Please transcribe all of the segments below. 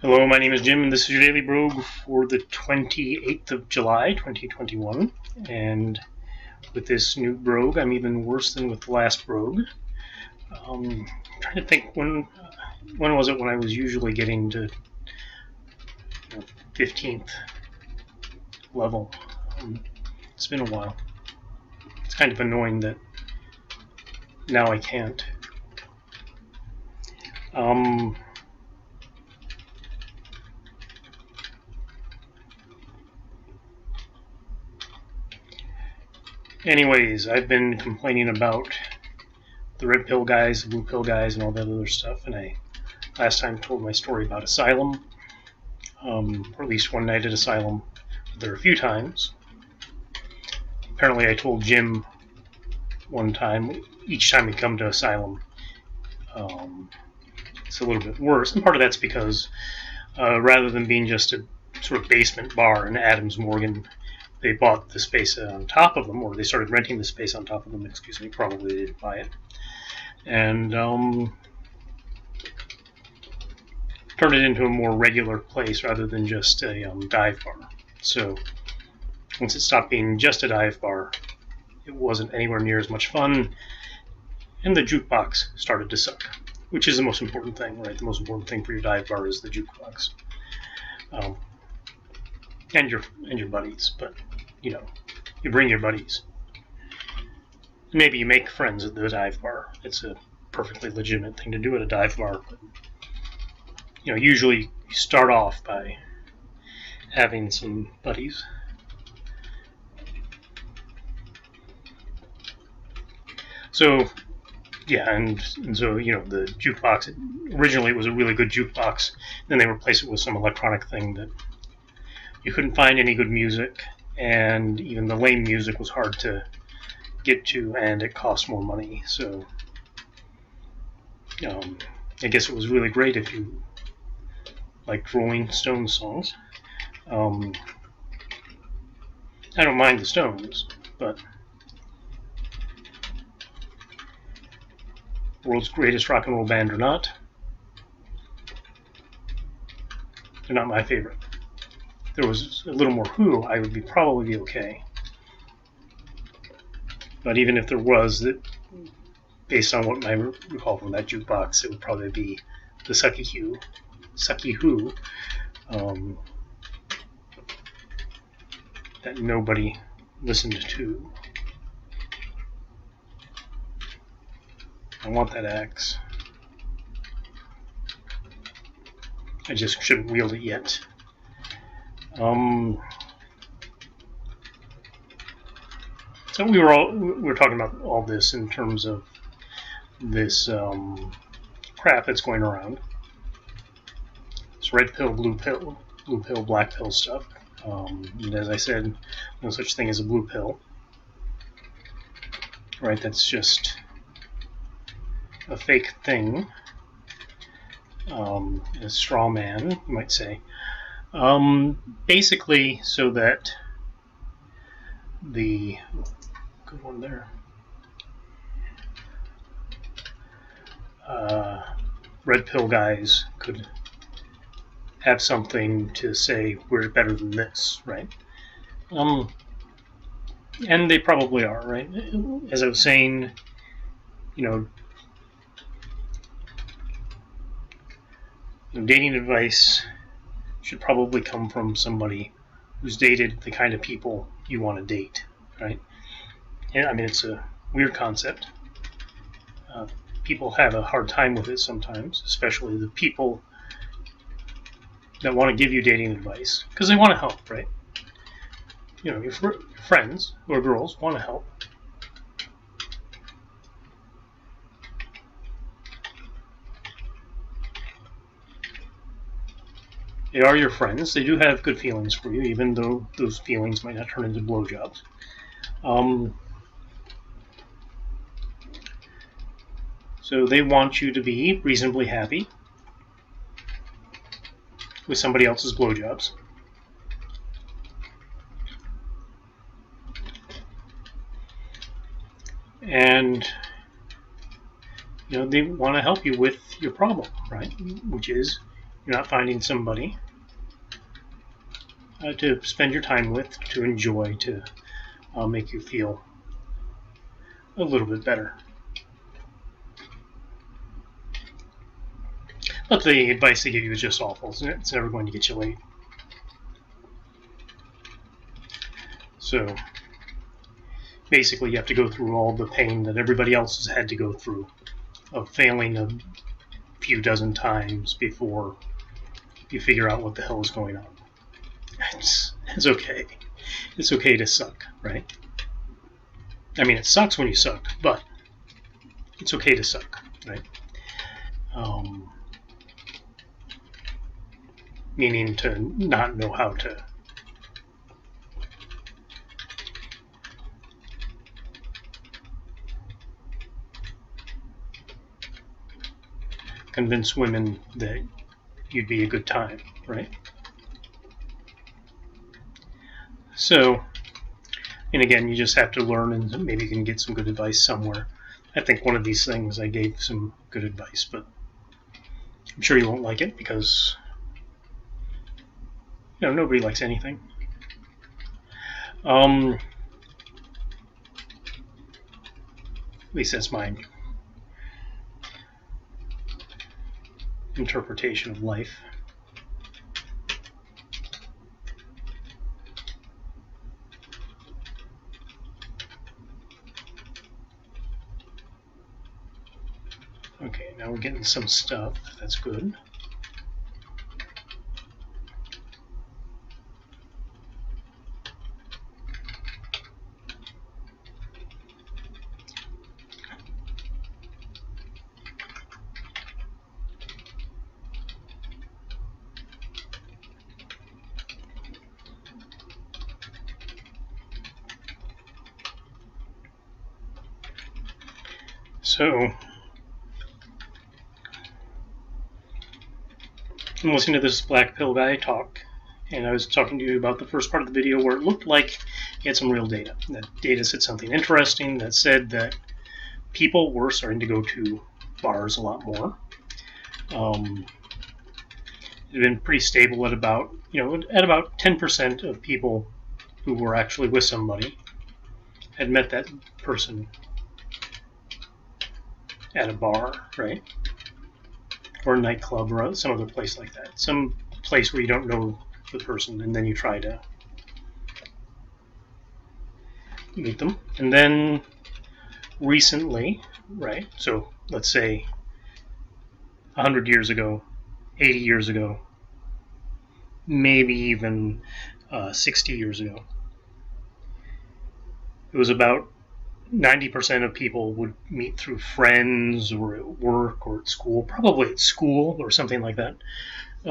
Hello, my name is Jim, and this is your Daily Brogue for the 28th of July, 2021. And with this new Brogue, I'm even worse than with the last Brogue. I'm trying to think, when was it when I was usually getting to 15th level? It's been a while. It's kind of annoying that now I can't. Anyways, I've been complaining about the red pill guys, the blue pill guys, and all that other stuff, and I last time told my story about Asylum, or at least one night at Asylum. There were a few times. Apparently I told Jim one time, each time we come to Asylum, it's a little bit worse, and part of that's because rather than being just a sort of basement bar in Adams Morgan, they bought the space on top of them, or they started renting the space on top of them, probably they didn't buy it, and turned it into a more regular place rather than just a dive bar. So once it stopped being just a dive bar, it wasn't anywhere near as much fun, and the jukebox started to suck, which is the most important thing, right? The most important thing for your dive bar is the jukebox. And your buddies, but you bring your buddies. Maybe you make friends at the dive bar. It's a perfectly legitimate thing to do at a dive bar, but usually you start off by having some buddies. So yeah, and so the jukebox, originally it was a really good jukebox, then they replaced it with some electronic thing that you couldn't find any good music, and even the lame music was hard to get to, and it cost more money. So I guess it was really great if you liked Rolling Stones songs. I don't mind the Stones, but world's greatest rock and roll band or not, they're not my favorite. If there was a little more Who, I would probably be okay. But even if there was, that, based on what I recall from that jukebox, it would probably be the Sucky Who, that nobody listened to. I want that axe. I just shouldn't wield it yet. So we were talking about all this in terms of this crap that's going around. It's red pill, blue pill, black pill stuff. And as I said, no such thing as a blue pill. Right? That's just a fake thing. A straw man, you might say. Basically, so that the good one there. Red pill guys could have something to say, we're better than this, right? And they probably are, right? As I was saying, dating advice should probably come from somebody who's dated the kind of people you want to date, right? And I mean, it's a weird concept. People have a hard time with it sometimes, especially the people that want to give you dating advice, because they want to help, right? Your friends who are girls want to help. They are your friends. They do have good feelings for you, even though those feelings might not turn into blowjobs. So they want you to be reasonably happy with somebody else's blowjobs. And they want to help you with your problem, right? Which is you're not finding somebody to spend your time with, to enjoy, to make you feel a little bit better. But the advice they give you is just awful. It's never going to get you laid. So basically you have to go through all the pain that everybody else has had to go through of failing a few dozen times before you figure out what the hell is going on. It's okay. It's okay to suck, right? I mean, it sucks when you suck, but it's okay to suck, right? Meaning to not know how to convince women that you'd be a good time, right? So, and again, you just have to learn, and maybe you can get some good advice somewhere. I think one of these things I gave some good advice, but I'm sure you won't like it because, you know, nobody likes anything. At least that's my interpretation of life. Okay, now we're getting some stuff. That's good. So, I'm listening to this black pill guy talk, and I was talking to you about the first part of the video where it looked like he had some real data. That data said something interesting that said that people were starting to go to bars a lot more. It had been pretty stable at about, at about 10% of people who were actually with somebody had met that person at a bar, right? Or a nightclub or some other place like that. Some place where you don't know the person and then you try to meet them. And then recently, right? So let's say 100 years ago, 80 years ago, maybe even 60 years ago, it was about 90% of people would meet through friends or at work or at school, probably at school or something like that. A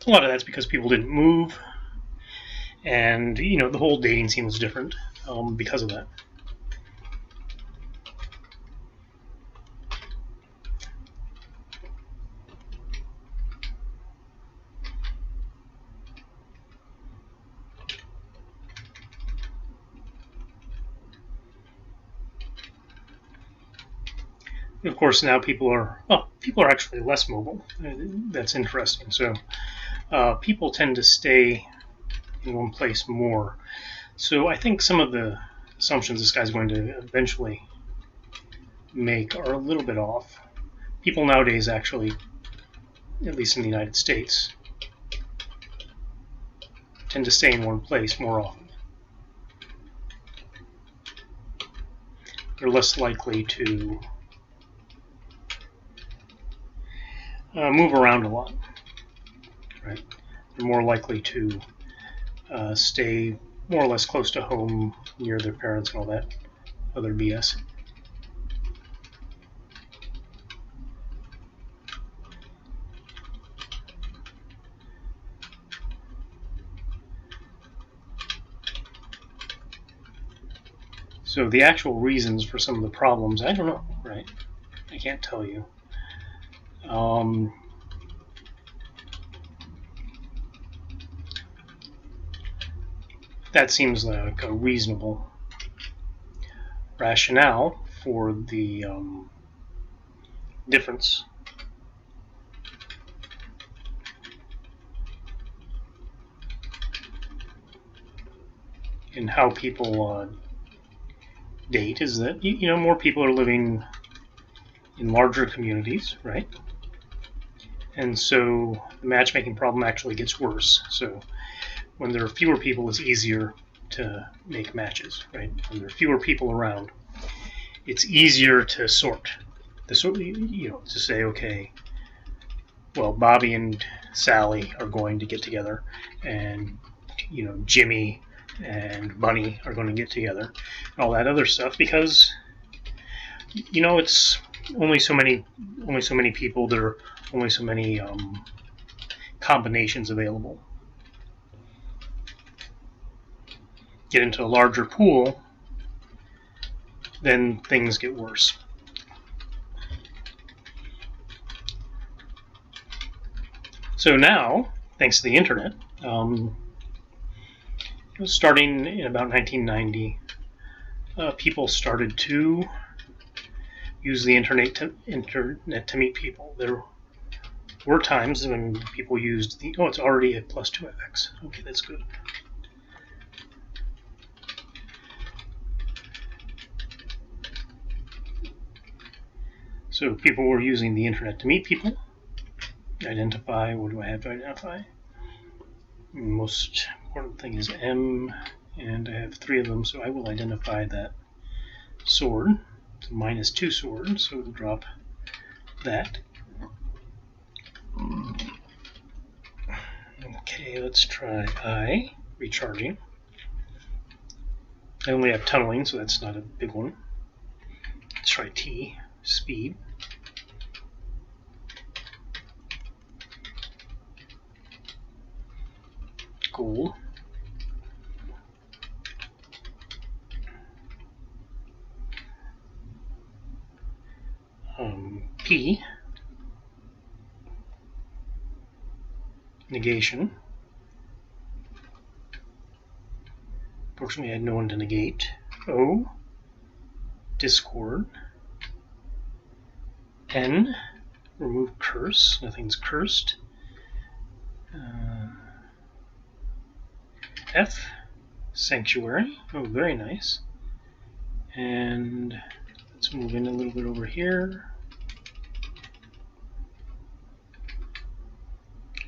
lot of that's because people didn't move, and the whole dating scene was different because of that. Of course, now people are actually less mobile. That's interesting. So people tend to stay in one place more. So I think some of the assumptions this guy's going to eventually make are a little bit off. People nowadays actually, at least in the United States, tend to stay in one place more often. They're less likely to move around a lot, right? They're more likely to stay more or less close to home, near their parents and all that other BS. So the actual reasons for some of the problems, I don't know, right? I can't tell you. That seems like a reasonable rationale for the difference in how people date is that more people are living in larger communities, right? And so the matchmaking problem actually gets worse. So when there are fewer people, it's easier to make matches, right? When there are fewer people around, it's easier to sort. To say, okay, well, Bobby and Sally are going to get together, and Jimmy and Bunny are going to get together, and all that other stuff, because it's only so many people. There are only so many combinations available. Get into a larger pool, then things get worse. So now, thanks to the internet, starting in about 1990, people started to use the internet to meet people. There were times when people used the... Oh, it's already at plus 2fx. Okay, that's good. So people were using the internet to meet people. Identify. What do I have to identify? Most important thing is M, and I have 3 of them, so I will identify that sword. It's a -2 sword, so we'll drop that. Okay, let's try I, recharging. I only have tunneling, so that's not a big one. Let's try T, speed. Gold. P, negation. Fortunately, I had no one to negate. O, discord. N, remove curse. Nothing's cursed. F, sanctuary. Oh, very nice. And let's move in a little bit over here.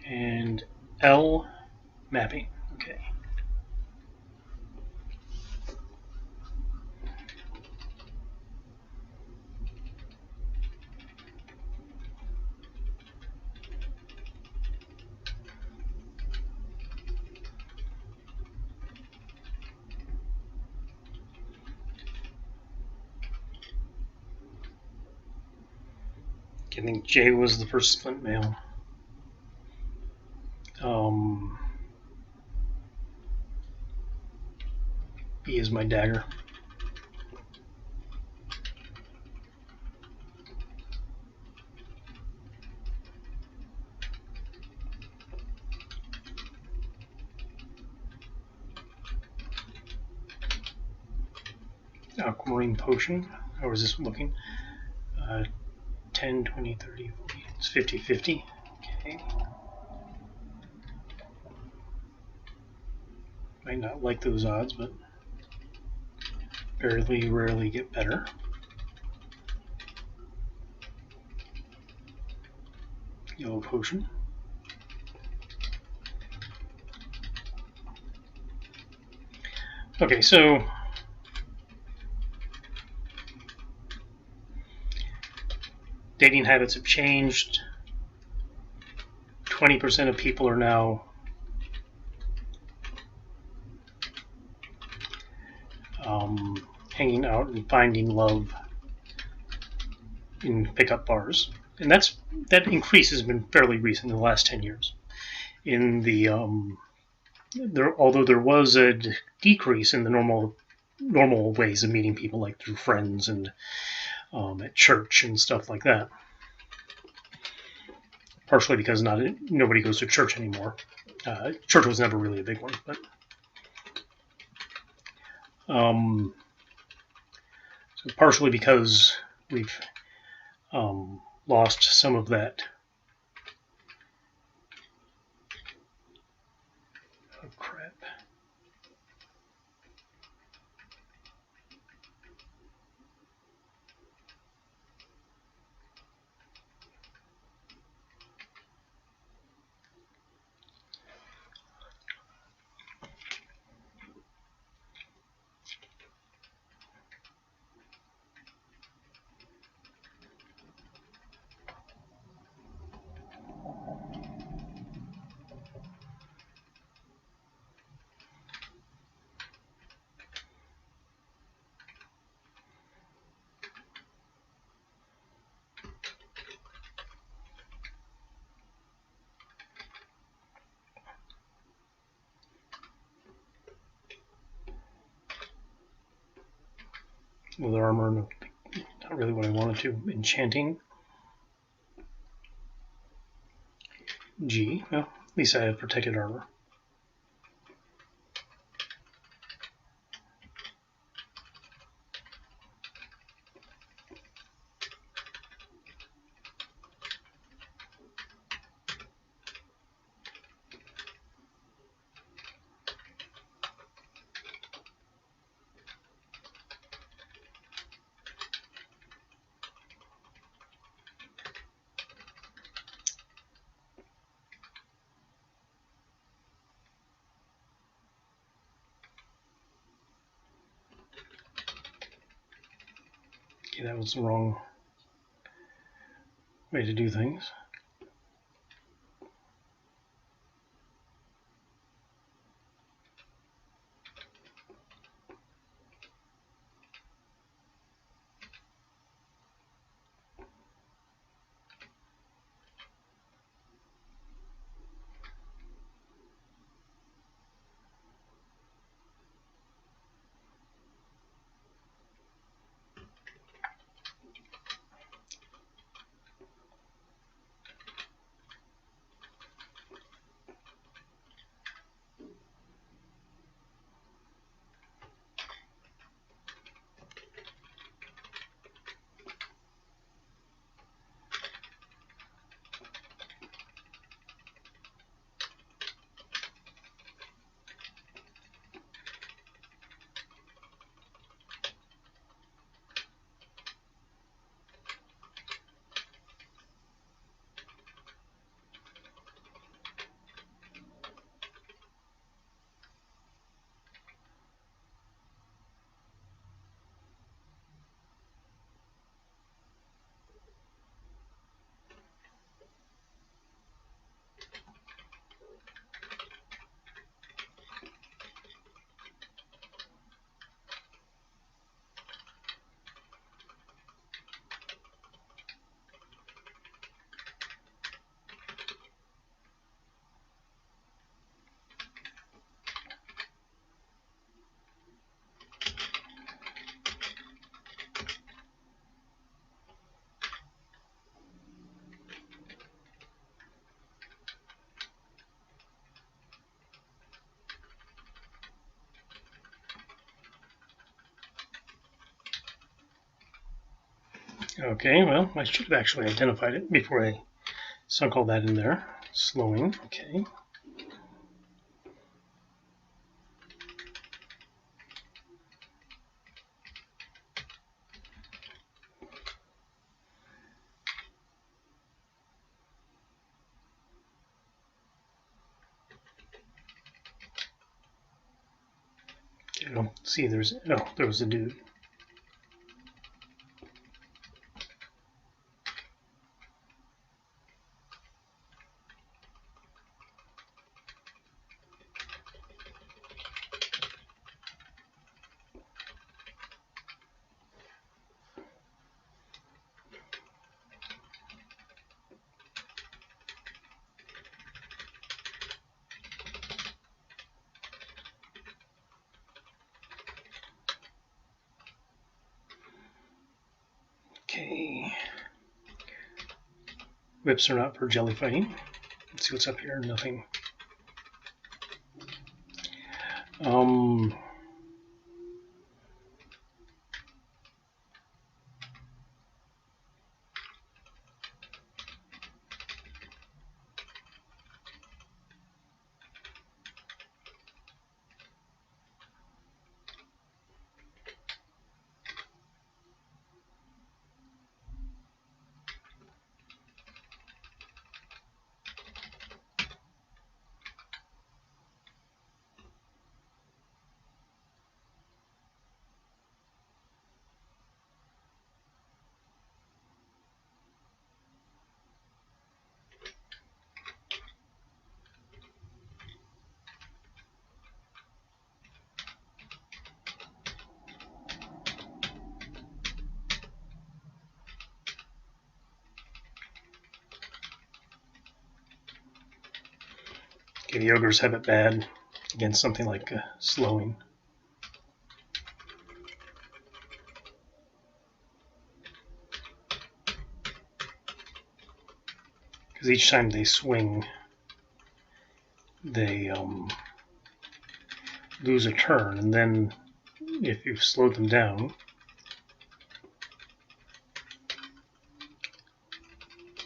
And L, mapping. Okay. I think J was the first splint mail. B is my dagger. Aquamarine potion. How is this looking? 10, 20, 30, 40. It's 50-50. Okay. Might not like those odds, but fairly rarely get better. Yellow potion. Okay, so dating habits have changed. 20% of people are now hanging out and finding love in pickup bars, and that increase has been fairly recent in the last 10 years. In the although there was a decrease in the normal ways of meeting people, like through friends and at church and stuff like that. Partially because nobody goes to church anymore. Church was never really a big one, but so partially because we've lost some of that. Oh crap! with armor, not really what I wanted to. Enchanting. G. Well, at least I have protected armor. Okay, that was the wrong way to do things. Okay, well, I should have actually identified it before I sunk all that in there. Slowing, okay. Okay, see, there was a dude. Okay. Whips are not for jelly fighting. Let's see what's up here. Nothing. Okay, the ogres have it bad against something like slowing. because each time they swing, they lose a turn, and then if you've slowed them down,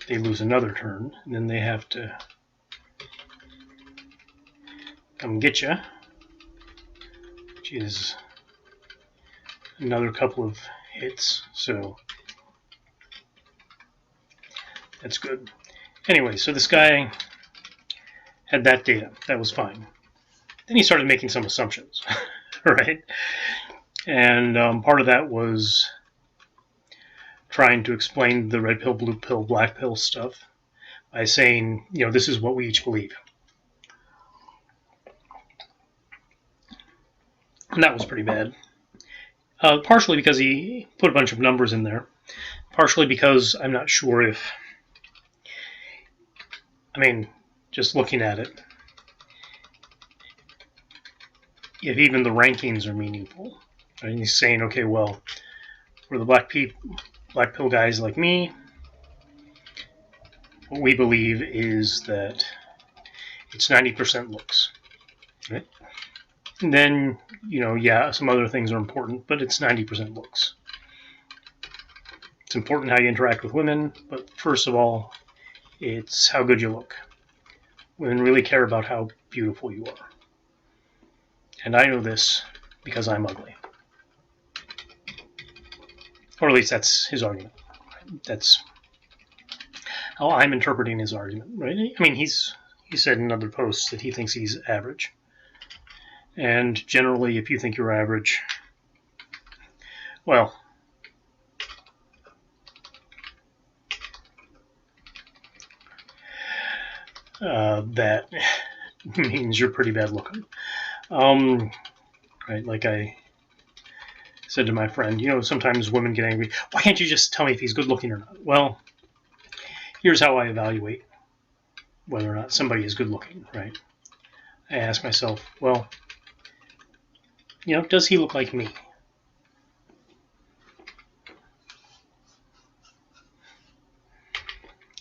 they lose another turn, and then they have to come get you, which is another couple of hits, so that's good. Anyway, so this guy had that data. That was fine. Then he started making some assumptions, right? And part of that was trying to explain the red pill, blue pill, black pill stuff by saying, you know, this is what we each believe. And that was pretty bad. Partially because he put a bunch of numbers in there. Partially because I'm not sure if, I mean, just looking at it, if even the rankings are meaningful. And he's saying, okay, well, for the black pill guys like me, what we believe is that it's 90% looks, right? And then, you know, yeah, some other things are important, but it's 90% looks. It's important how you interact with women, but first of all, it's how good you look. Women really care about how beautiful you are. And I know this because I'm ugly. Or at least that's his argument. That's how I'm interpreting his argument, right? I mean, he said in other posts that he thinks he's average. And generally, if you think you're average, well, that means you're pretty bad looking. Right, like I said to my friend, you know, sometimes women get angry. Why can't you just tell me if he's good looking or not? Well, here's how I evaluate whether or not somebody is good looking, right? I ask myself, well, you know, does he look like me?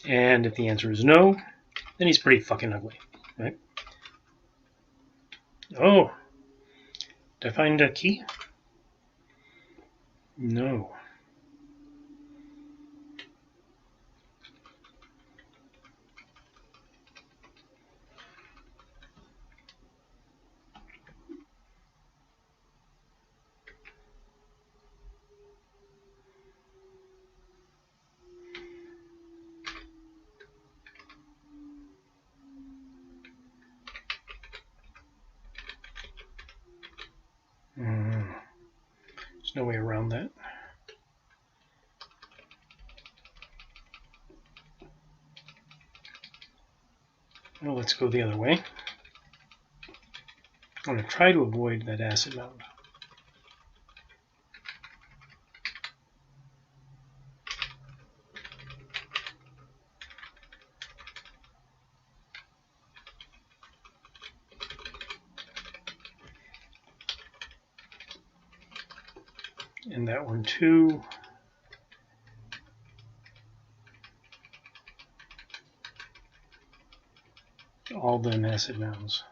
And if the answer is no, then he's pretty fucking ugly, right? Oh, did I find a key? No. There's no way around that. Well, let's go the other way. I'm going to try to avoid that acid mound. And that one too. All them acid mounds.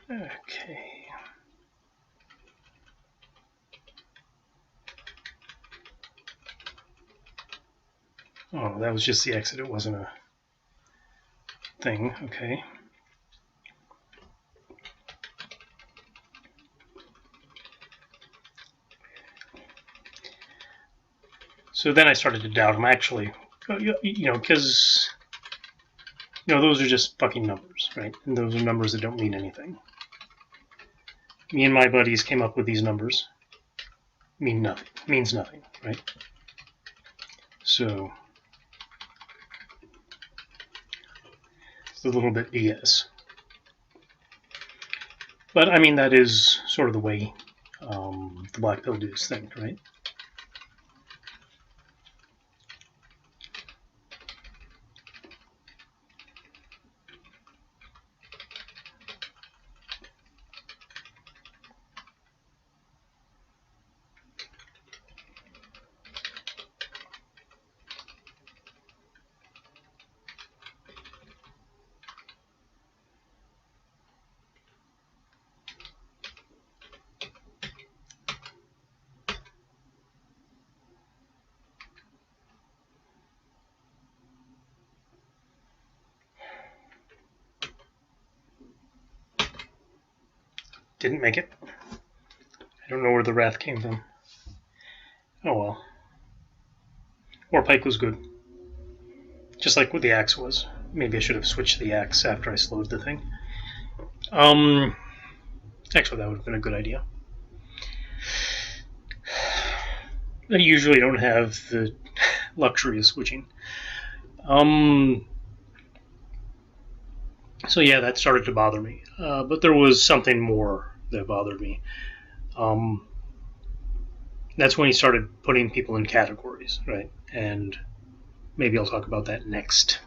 Okay. Oh, that was just the exit. It wasn't a thing. Okay. So then I started to doubt him, actually, because, those are just fucking numbers, right? And those are numbers that don't mean anything. Me and my buddies came up with these numbers. Means nothing, right? So it's a little bit BS. But, I mean, that is sort of the way the black pill dudes think, right? Didn't make it. I don't know where the wrath came from. Oh well. Or Pike was good. Just like what the axe was. Maybe I should have switched the axe after I slowed the thing. Actually, that would have been a good idea. I usually don't have the luxury of switching. So yeah, that started to bother me. But there was something more that bothered me. That's when he started putting people in categories, right? And maybe I'll talk about that next.